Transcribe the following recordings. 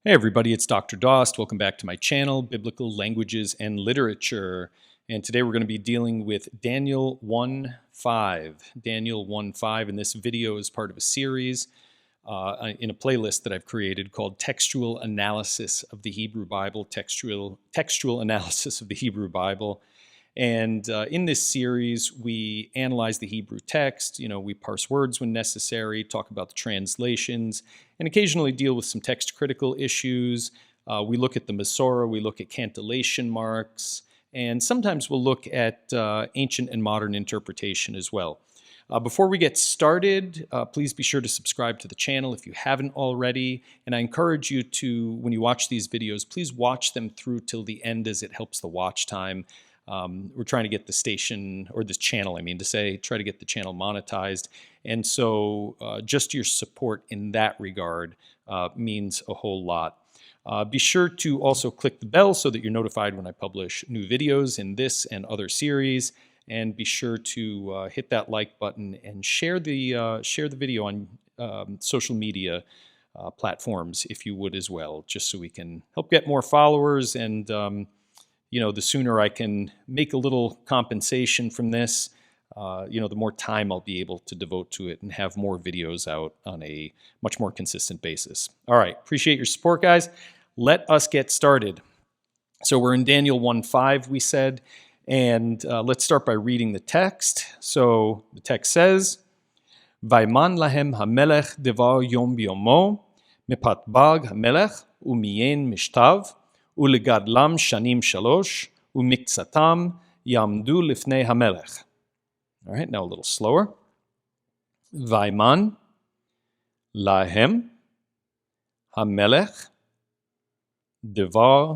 Hey everybody, it's Dr. Dost. Welcome back to my channel, Biblical Languages and Literature. And today we're going to be dealing with Daniel 1:5. Daniel 1:5, and this video is part of a series in a playlist that I've created called Textual Analysis of the Hebrew Bible, Textual Analysis of the Hebrew Bible. And in this series, we analyze the Hebrew text, we parse words when necessary, talk about the translations, and occasionally deal with some text critical issues. We look at the Masorah, we look at cantillation marks, and sometimes we'll look at ancient and modern interpretation as well. Before we get started, please be sure to subscribe to the channel if you haven't already, and I encourage you to, when you watch these videos, please watch them through till the end as it helps the watch time. We're trying to get the station, or this channel, try to get the channel monetized. And so just your support in that regard means a whole lot. Be sure to also click the bell so that you're notified when I publish new videos in this and other series. And be sure to hit that like button and share the video on social media platforms if you would as well, just so we can help get more followers. And the sooner I can make a little compensation from this, the more time I'll be able to devote to it and have more videos out on a much more consistent basis. All right, appreciate your support, guys. Let us get started. So we're in Daniel 1:5, we said, and let's start by reading the text. So the text says, Vayman lahem hamelech devar yom biyomo, mepat bag hamelech umiyen mishtav, ולגדלם שנים שלוש, ומקצתם יעמדו לפני המלך. All right, now a little slower. וימן להם המלך דבר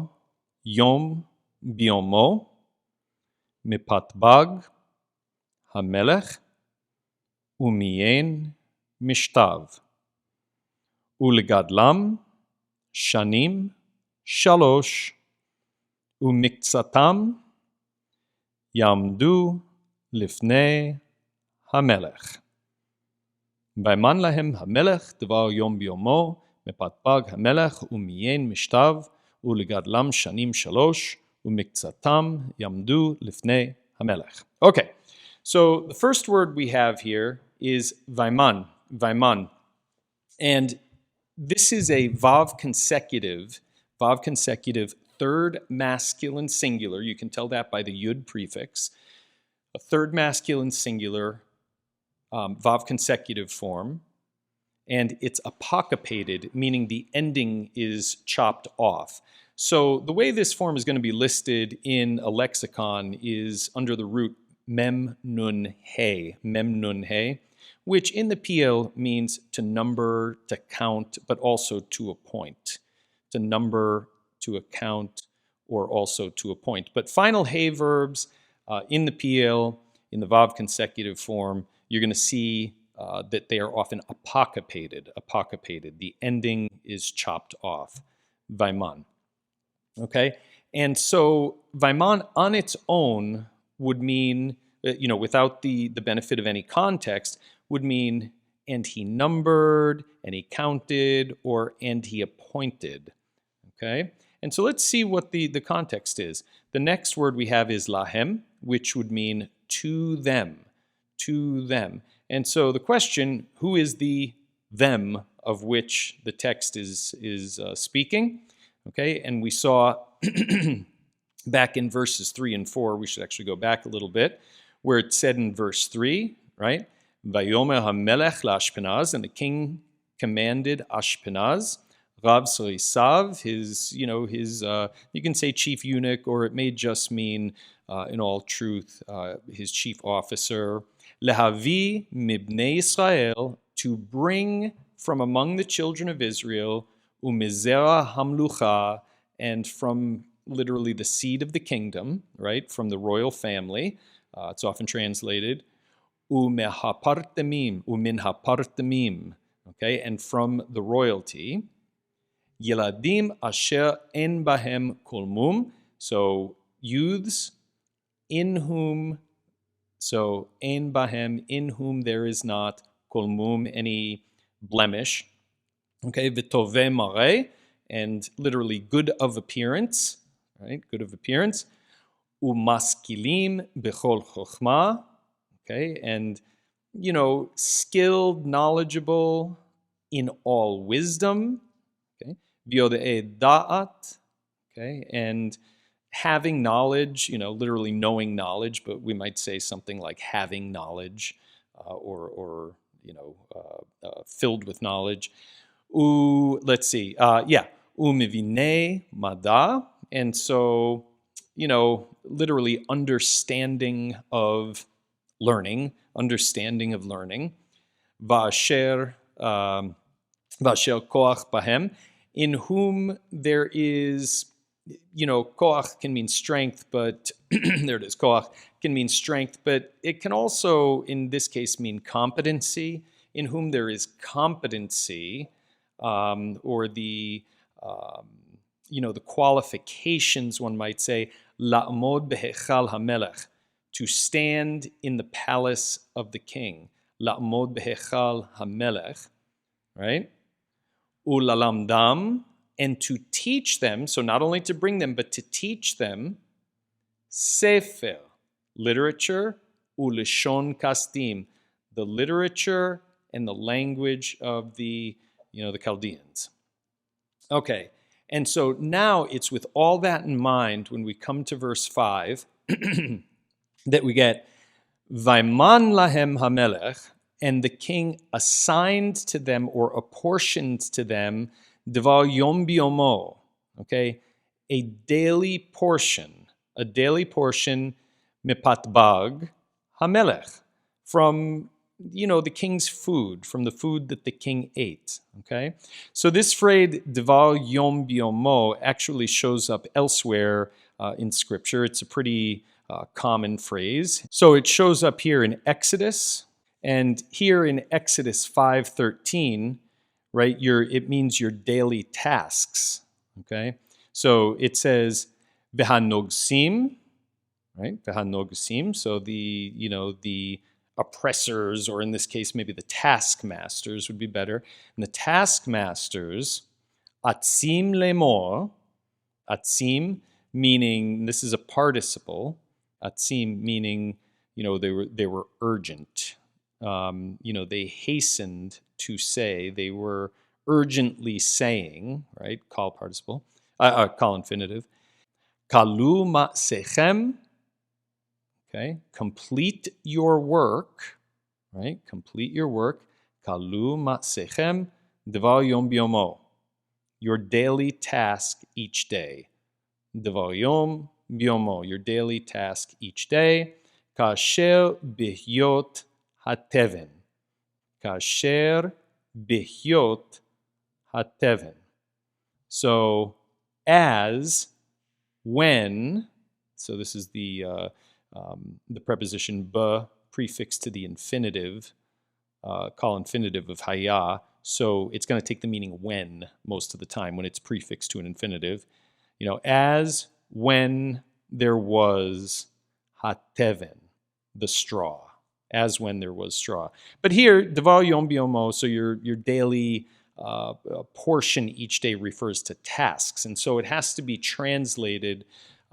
יום ביומו, מפתבג המלך ומיין משתב, ולגדלם שנים שלוש, ומקצתם יעמדו לפני המלך. וימן להם המלך דבר יום ביומו, מפתבג המלך ומיין משתב, ולגדלם שנים שלוש, ומקצתם יעמדו לפני המלך. Okay, so the first word we have here is vayman, vayman. And this is a vav consecutive third masculine singular. You can tell that by the yud prefix. A third masculine singular, vav consecutive form. And it's apocopated, meaning the ending is chopped off. So the way this form is going to be listed in a lexicon is under the root mem nun he, which in the PL means to number, to count, but also to appoint. To number, to account, or also to appoint. But final hey verbs in the PL, in the vav consecutive form, you're going to see that they are often apocopated. The ending is chopped off. Vayman. Okay? And so vayman on its own would mean, without the benefit of any context, would mean and he numbered, and he counted, or and he appointed. Okay? And so let's see what the context is. The next word we have is lahem, which would mean to them, to them. And so the question, who is the them of which the text is speaking? Okay, and we saw back in verses 3 and 4, we should actually go back a little bit, where it said in verse 3, right? Vayomer hamelech la'Ashpenaz, and the king commanded Ashpenaz, Rav Sarisav, his, you can say chief eunuch, or it may just mean, in all truth, his chief officer, lehavi mibnei Israel, to bring from among the children of Israel, umizera hamlucha, and from literally the seed of the kingdom, right, from the royal family, it's often translated, umin hapartamim, okay, and from the royalty, Yeladim asher en bahem kolmum, so youths in whom, so en bahem, in whom there is not kolmum, any blemish. Okay, v'tovei mareh, and literally good of appearance, right? Good of appearance. Umaskilim bechol chokhmah, okay, and skilled, knowledgeable in all wisdom, okay, biodei da'at, okay, and having knowledge, literally knowing knowledge, but we might say something like having knowledge, or filled with knowledge. Let's see, umivine mada, and so literally understanding of learning, Vasher koach bahem, in whom there is, koach can mean strength, but there it is, koach can mean strength, but it can also, in this case, mean competency, in whom there is competency, or the qualifications, one might say, la'amod behechal hamelech, to stand in the palace of the king. La'amod behechal hamelech, right? Ulalamdam, and to teach them, so not only to bring them, but to teach them, sefer, literature, ulishon kasdim, the literature and the language of the Chaldeans. Okay, and so now it's with all that in mind, when we come to verse 5, that we get, Vaiman lahem hamelech, and the king assigned to them or apportioned to them devar yom biomo, okay, a daily portion mipatbag hamelech, from the king's food, from the food that the king ate. Okay, so this phrase devar yom biomo actually shows up elsewhere in Scripture. It's a pretty common phrase. So it shows up here in Exodus, and here in Exodus 5:13, right? It means your daily tasks. Okay, so it says vehanogsim, right? Vehanogsim. So the oppressors, or in this case, maybe the taskmasters would be better. And the taskmasters, atzim lemor, atzim meaning, this is a participle, atzim meaning, they were urgent. They hastened to say, they were urgently saying, right? Call participle, call infinitive. Kalu ma'sechem, okay, complete your work, right? Complete your work. Kalu ma'sechem devar yom biomo, your daily task each day. Devar yom biomo, your daily task each day. Kasher bihyot hateven. Kasher bihyot hateven. So, as, when, so this is the preposition ba prefixed to the infinitive, call infinitive of haya. So it's going to take the meaning when most of the time when it's prefixed to an infinitive. As when there was hateven, the straw. As when there was straw. But here, devar yom biomo, so your daily portion each day refers to tasks. And so it has to be translated,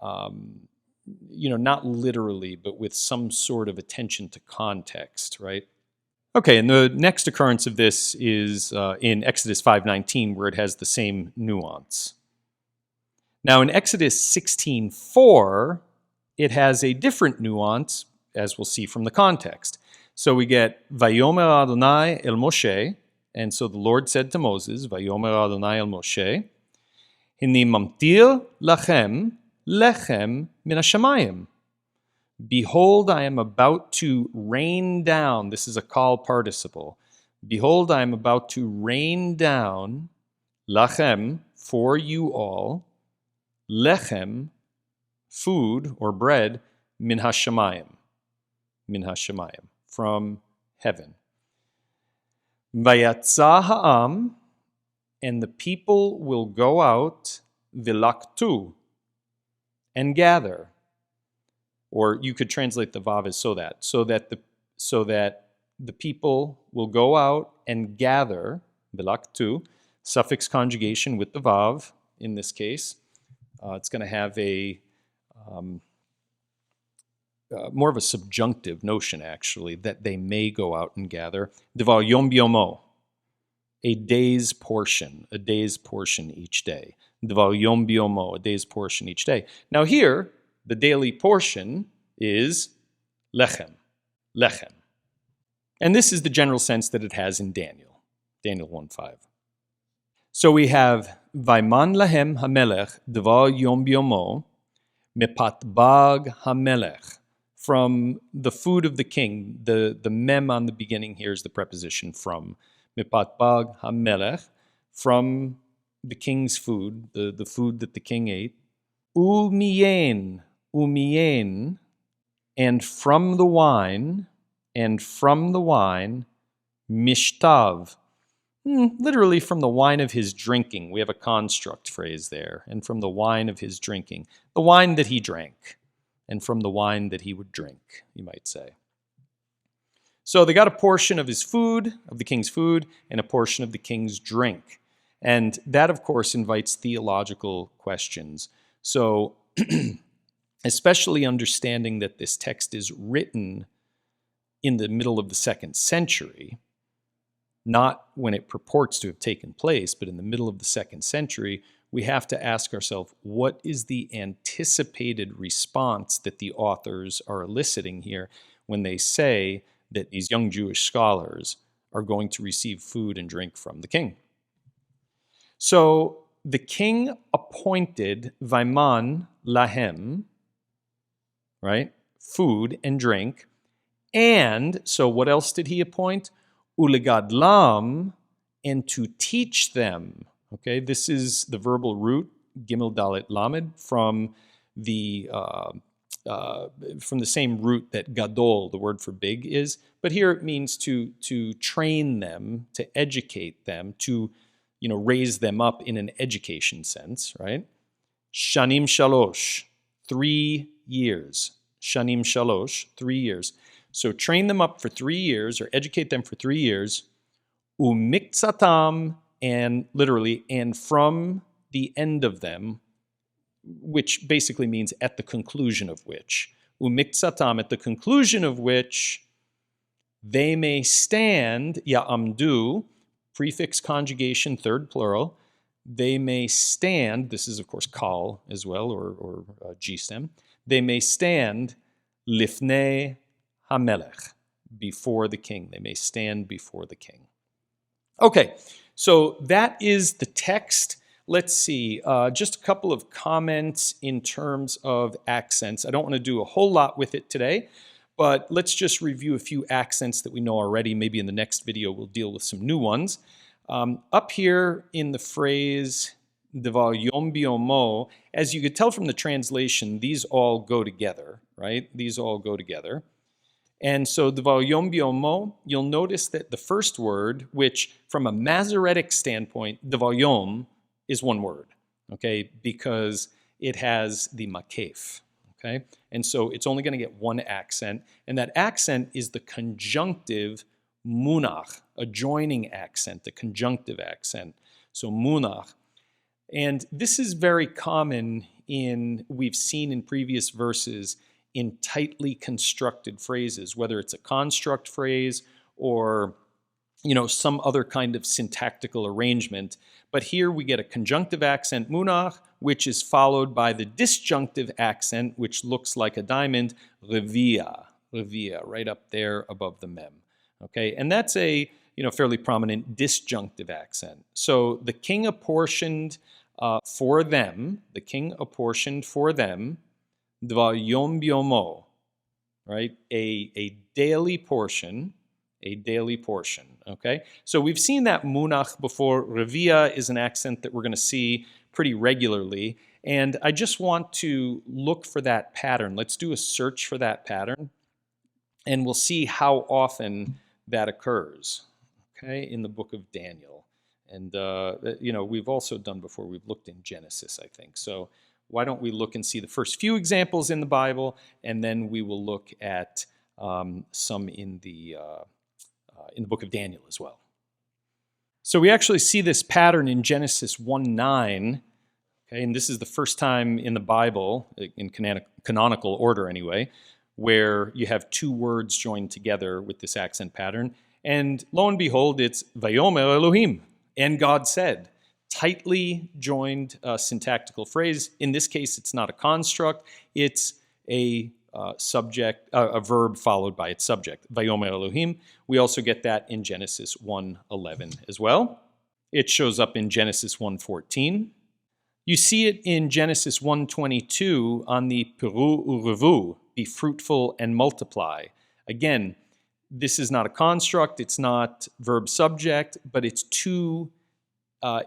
not literally, but with some sort of attention to context, right? Okay, and the next occurrence of this is in Exodus 5:19, where it has the same nuance. Now, in Exodus 16:4, it has a different nuance, as we'll see from the context. So we get, Vayomer Adonai el Moshe, and so the Lord said to Moses, Vayomer Adonai el Moshe, Hinni mamtir lachem lechem min hashamayim. Behold, I am about to rain down. This is a call participle. Behold, I am about to rain down, lachem, for you all, lechem, food or bread, min hashamayim, from heaven. Vayatza ha'am, and the people will go out, vilaktu, and gather. Or you could translate the vav as so that the people will go out and gather, vilaktu, suffix conjugation with the vav in this case. It's going to have a more of a subjunctive notion, actually, that they may go out and gather. Devar yom biomo, a day's portion each day. Devar yom biomo, a day's portion each day. Now here, the daily portion is lechem. And this is the general sense that it has in Daniel 1:5. So we have Vaiman lahem hamelech devar yom biomo mepatbag hamelech, from the food of the king. The mem on the beginning here is the preposition from. Mepatbag hamelech, from the king's food, the food that the king ate. Umiyen, and from the wine, mishtav, literally from the wine of his drinking. We have a construct phrase there. And from the wine of his drinking. The wine that he drank. And from the wine that he would drink, you might say. So they got a portion of his food, of the king's food, and a portion of the king's drink. And that, of course, invites theological questions. So especially understanding that this text is written in the middle of the 2nd century, not when it purports to have taken place, but in the middle of the 2nd century, we have to ask ourselves, what is the anticipated response that the authors are eliciting here when they say that these young Jewish scholars are going to receive food and drink from the king? So the king appointed Vaiman lahem, right, food and drink, and so what else did he appoint? Ulegadlam, and to teach them. Okay, this is the verbal root, gimel dalet lamed, from the same root that gadol, the word for big, is. But here it means to train them, to educate them, to raise them up in an education sense, right? Shanim shalosh, 3 years. Shanim shalosh, 3 years. So train them up for 3 years, or educate them for 3 years. Umikzatam, and literally, and from the end of them, which basically means at the conclusion of which. Umikzatam, at the conclusion of which they may stand, ya'amdu, prefix conjugation, third plural, they may stand, this is of course kal as well, or G-stem, they may stand lifnei hamelech, before the king. They may stand before the king. Okay, so that is the text. Let's see, just a couple of comments in terms of accents. I don't want to do a whole lot with it today, but let's just review a few accents that we know already. Maybe in the next video we'll deal with some new ones. Up here in the phrase devar yom biomo, as you could tell from the translation, these all go together, right? These all go together. And so devar yom biomo, you'll notice that the first word, which from a Masoretic standpoint, devar yom is one word, okay, because it has the makef, okay? And so it's only going to get one accent, and that accent is the conjunctive munach, a joining accent, the conjunctive accent, so munach. And this is very common we've seen in previous verses, in tightly constructed phrases, whether it's a construct phrase or some other kind of syntactical arrangement. But here we get a conjunctive accent, munach, which is followed by the disjunctive accent, which looks like a diamond, revia, right up there above the mem. Okay, and that's a fairly prominent disjunctive accent. So the king apportioned for them, devar yom biomo, right? A daily portion, okay? So we've seen that munach before. Revia is an accent that we're going to see pretty regularly, and I just want to look for that pattern. Let's do a search for that pattern, and we'll see how often that occurs, okay, in the book of Daniel. And, we've also done before, we've looked in Genesis, I think. So why don't we look and see the first few examples in the Bible, and then we will look at some in the book of Daniel as well. So we actually see this pattern in Genesis 1:9, okay, and this is the first time in the Bible, in canonical order anyway, where you have two words joined together with this accent pattern. And lo and behold, it's Vayomer Elohim, and God said. Tightly joined syntactical phrase. In this case, it's not a construct, it's a subject, a verb followed by its subject. Vayomer Elohim. We also get that in Genesis 1:11 as well. It shows up in Genesis 1:14. You see it in Genesis 1:22 on the Peru Urevu, be fruitful and multiply. Again, this is not a construct, it's not verb subject, but it's two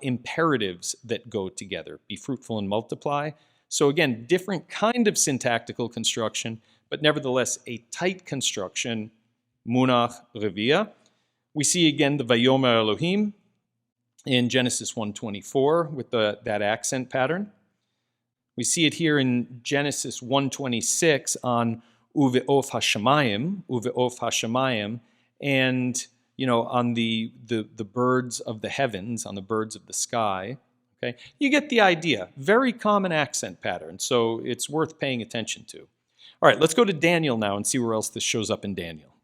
imperatives that go together, be fruitful and multiply. So again, different kind of syntactical construction, but nevertheless a tight construction, munach revia. We see again the Vayomer Elohim in Genesis 1:24 with that accent pattern. We see it here in Genesis 1:26 on uve'of hashamayim, and on the birds of the heavens, on the birds of the sky. Okay, you get the idea. Very common accent pattern, so it's worth paying attention to. All right, let's go to Daniel now and see where else this shows up in Daniel.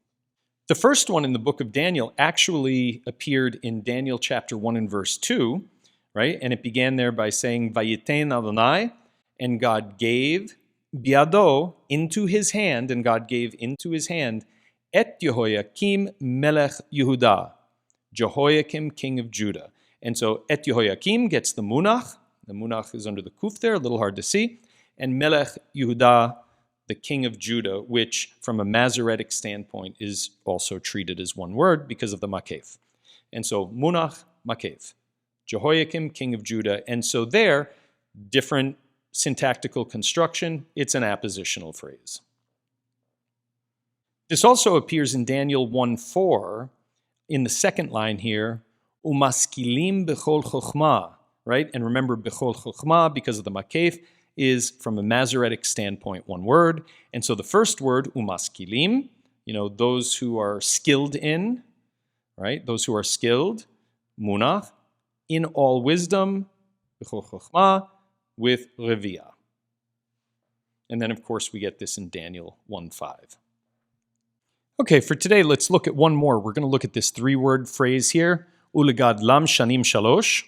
The first one in the book of Daniel actually appeared in Daniel chapter 1 and verse 2, right? And it began there by saying, Vayitein Adonai, and God gave biado, into his hand, and God gave into his hand, et Yehoiakim melech Yehuda, Jehoiakim king of Judah. And so et Yehoiakim gets the munach is under the kuf there, a little hard to see, and melech Yehuda, the king of Judah, which from a Masoretic standpoint is also treated as one word because of the makef. And so munach, makef, Jehoiakim king of Judah. And so there, different syntactical construction, it's an appositional phrase. This also appears in Daniel 1:4 in the second line here, umaskilim bechol chokhmah, right? And remember, bechol chokhmah, because of the makef, is from a Masoretic standpoint one word. And so the first word, umaskilim, those who are skilled in, right? Those who are skilled, munach, in all wisdom, bechol chokhmah, with revia. And then, of course, we get this in Daniel 1:5. Okay, for today, let's look at one more. We're going to look at this three-word phrase here, ulegadlam shanim shalosh,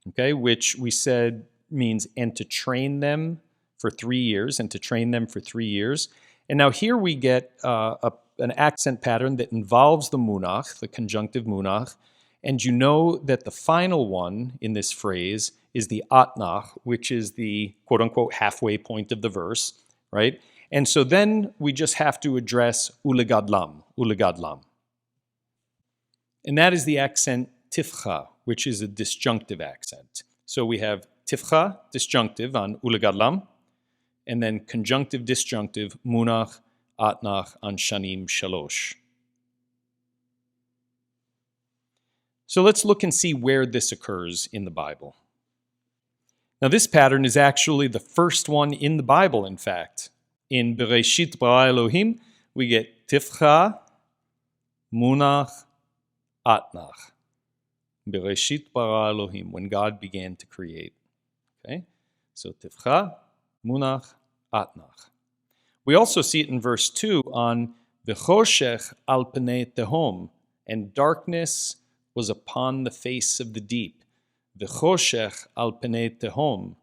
okay, which we said means and to train them for 3 years, and to train them for 3 years. And now here we get an accent pattern that involves the munach, the conjunctive munach, and you know that the final one in this phrase is the atnach, which is the quote-unquote halfway point of the verse, right? And so then we just have to address ulegadlam. And that is the accent tifcha, which is a disjunctive accent. So we have tifcha, disjunctive on ulegadlam, and then conjunctive disjunctive, munach, atnach on shanim shalosh. So let's look and see where this occurs in the Bible. Now this pattern is actually the first one in the Bible, in fact. In Bereshit bara Elohim, we get tifcha, munach, atnach. Bereshit bara Elohim, when God began to create. Okay, so tifcha, munach, atnach. We also see it in verse 2 on v'choshech al pnei tehom, and darkness was upon the face of the deep. V'choshech al pnei tehom.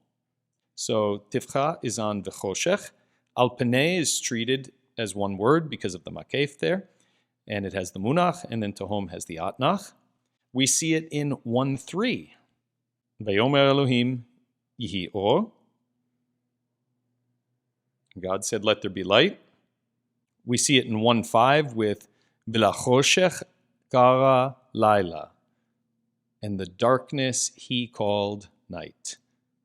So tifcha is on v'choshech. Al pnei is treated as one word because of the makef there, and it has the munach, and then tehom has the atnach. We see it in 1:3. Vayomer Elohim yihi or. God said, let there be light. We see it in 1:5 with v'lachoshech kara laila, and the darkness he called night.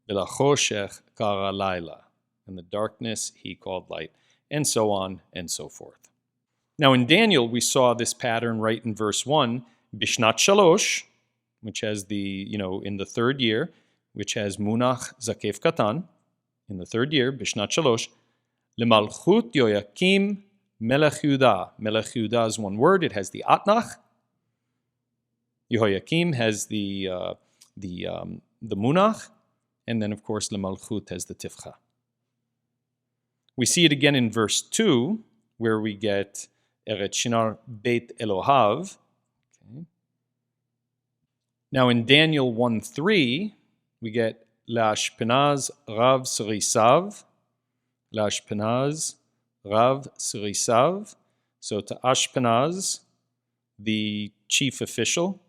V'lachoshech kara laila, and the darkness he called light, and so on and so forth. Now in Daniel, we saw this pattern right in verse 1, Bishnat Shalosh, which has in the third year, which has Munach Zakef Katan, in the third year, Bishnat Shalosh, Lemalchut Yoyakim Melech Yehuda. Melech Yehuda is one word, it has the Atnach. Yehoiakim has the munach, and then of course lemalchut has the tifcha. We see it again in verse 2, where we get Eretz Shinar Beit Elohav. Okay. Now in Daniel 1:3, we get La'ashpenaz Rav Sarisav. La'ashpenaz Rav Sarisav. So to Ashpenaz, the chief official.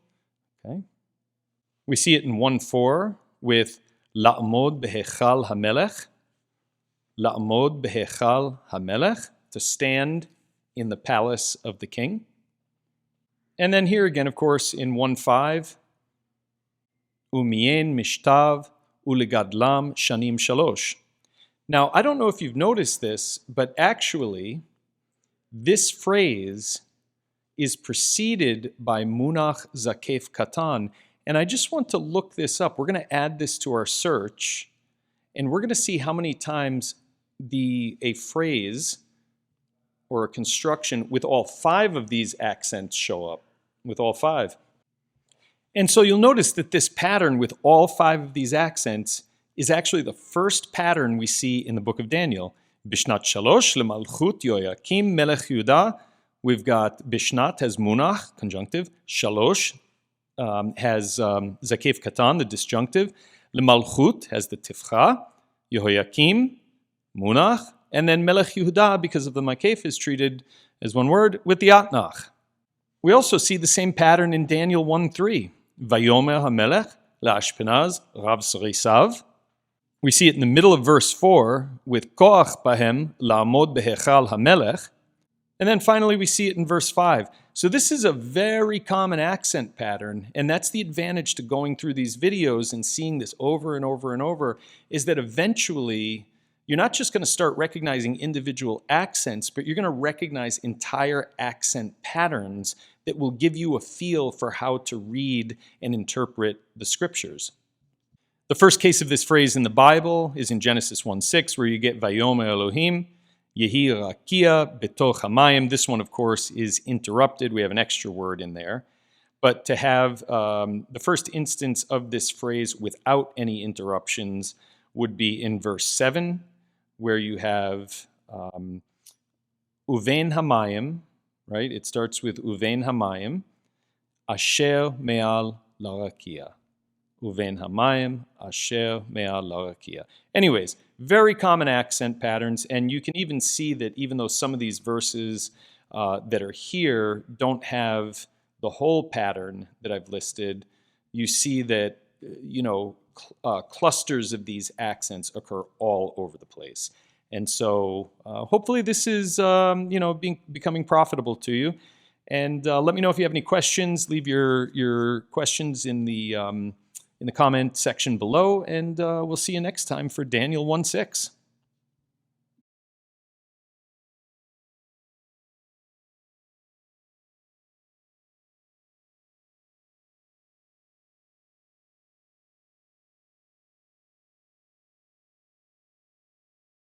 Okay. We see it in 1:4 with La'amod Behechal HaMelech. La'amod Behechal HaMelech, to stand in the palace of the king. And then here again, of course, in 1:5, Umien Mishtav Ulegadlam Shanim Shalosh. Now, I don't know if you've noticed this, but actually, this phrase is preceded by Munach Zakef Katan. And I just want to look this up. We're going to add this to our search, and we're going to see how many times a phrase or a construction with all 5 of these accents show up, with all 5. And so you'll notice that this pattern with all 5 of these accents is actually the first pattern we see in the book of Daniel. Bishnat Shalosh lemalchut Yoyakim melech Yehuda. We've got Bishnat has munach, conjunctive. Shalosh has zakef katan, the disjunctive. Lemalchut has the tifcha. Yehoiakim, munach. And then melech Yehuda, because of the makef, is treated as one word with the atnach. We also see the same pattern in Daniel 1:3. Vayomer hamelech la'ashpenaz rav sarisav. We see it in the middle of verse 4 with koach bahem la'amod behechal hamelech. And then finally we see it in verse 5. So this is a very common accent pattern, and that's the advantage to going through these videos and seeing this over and over and over, is that eventually you're not just going to start recognizing individual accents, but you're going to recognize entire accent patterns that will give you a feel for how to read and interpret the scriptures. The first case of this phrase in the Bible is in Genesis 1:6, where you get Vayomer Elohim, Yehi Rakia Betoch Hamayim. This one, of course, is interrupted. We have an extra word in there. But to have the first instance of this phrase without any interruptions would be in verse 7, where you have Uvein Hamayim, right? It starts with Uvein Hamayim, Asher Me'al Larakia. Uvein Hamayim, Asher Me'al Larakia. Anyways, very common accent patterns, and you can even see that even though some of these verses that are here don't have the whole pattern that I've listed, you see that, clusters of these accents occur all over the place. And so hopefully this is, becoming profitable to you. And let me know if you have any questions. Leave your questions in the comment section below, and we'll see you next time for Daniel 1:6.